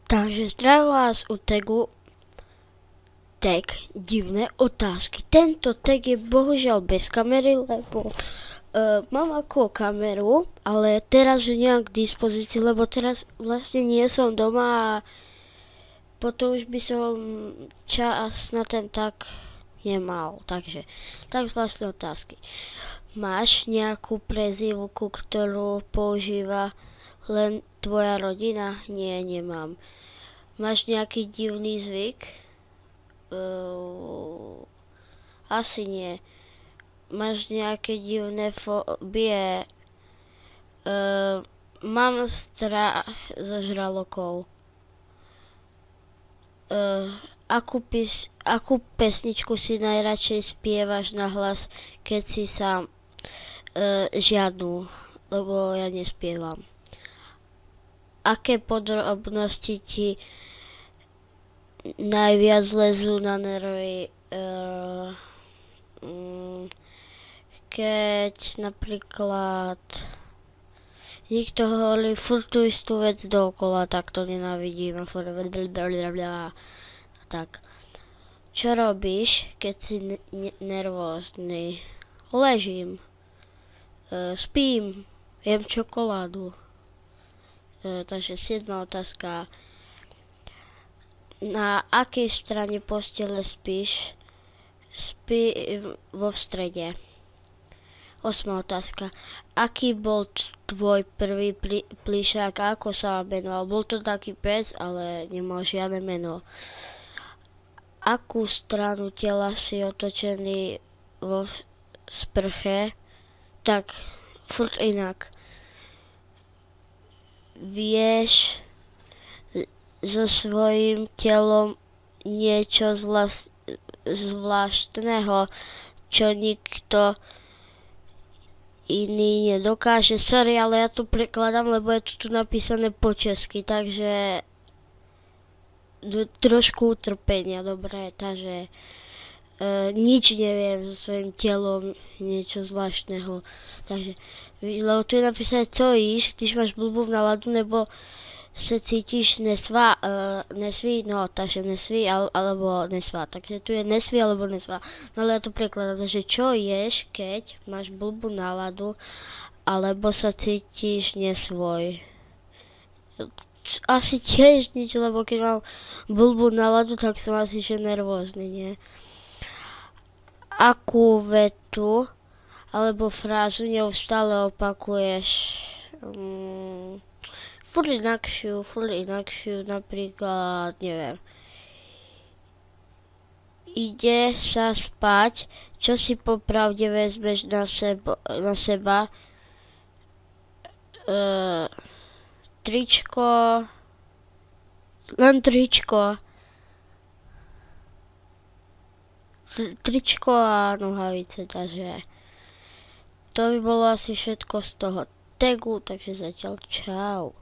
Takže zdravím vás u tagu tag divné otázky. Tento tag je bohužiaľ bez kamery, lebo mám ako kameru, ale teraz ju nemám k dispozícii, lebo teraz vlastne nie som doma a potom už by som čas na ten tag nemal. Takže, tak vlastne otázky. Máš nejakú prezývku, ktorú používa len tvoja rodina? Nie, nemám. Máš nejaký divný zvyk? Asi nie. Máš nejaké divné fóbie? Mám strach zo žralokov. Akú pesničku si najradšej spievaš nahlas, keď si sám? Žiadnu, lebo ja nespievam. Aké podrobnosti ti najviac lezú na nervy? Keď napríklad niekto hovorí furt tú istú vec dookola, tak to nenávidím. Tak. Čo robíš, keď si nervózny? Ležím. Spím. Jem čokoládu. Takže 7. otázka. Na akej strane postele spíš? Spím vo strede. 8. otázka. Aký bol tvoj prvý plišák a ako sa menoval? Bol to taký pes, ale nemal žiadne meno. Akú stranu tela si otočený vo sprche? Tak, furt inak. Vieš so svojím telom niečo zvláštneho, čo nikto iný nedokáže. Sorry, ale ja to prekladám, lebo je tu napísané po česky, takže trošku utrpenia, dobre, takže nič neviem so svojím telom, niečo zvláštneho. Takže, lebo tu je napísané, co jíš, když máš blbou náladu, nebo se cítiš nesví, no, takže nesví alebo nesvá. Takže tu je nesví alebo nesvá. No ale ja to prekladám, takže čo ješ, keď máš blbú náladu, alebo sa cítiš nesvoj. Asi tiež nič, lebo keď mám blbú náladu, tak som asi že nervózny, nie? Akú vetu alebo frázu neustále opakuješ? Furt inakšiu, napríklad, neviem. Ide sa spať, čo si popravde vezmeš na seba? Tričko, len tričko. Tričko a nohavice, takže to by bolo asi všetko z toho tagu, takže zatiaľ čau.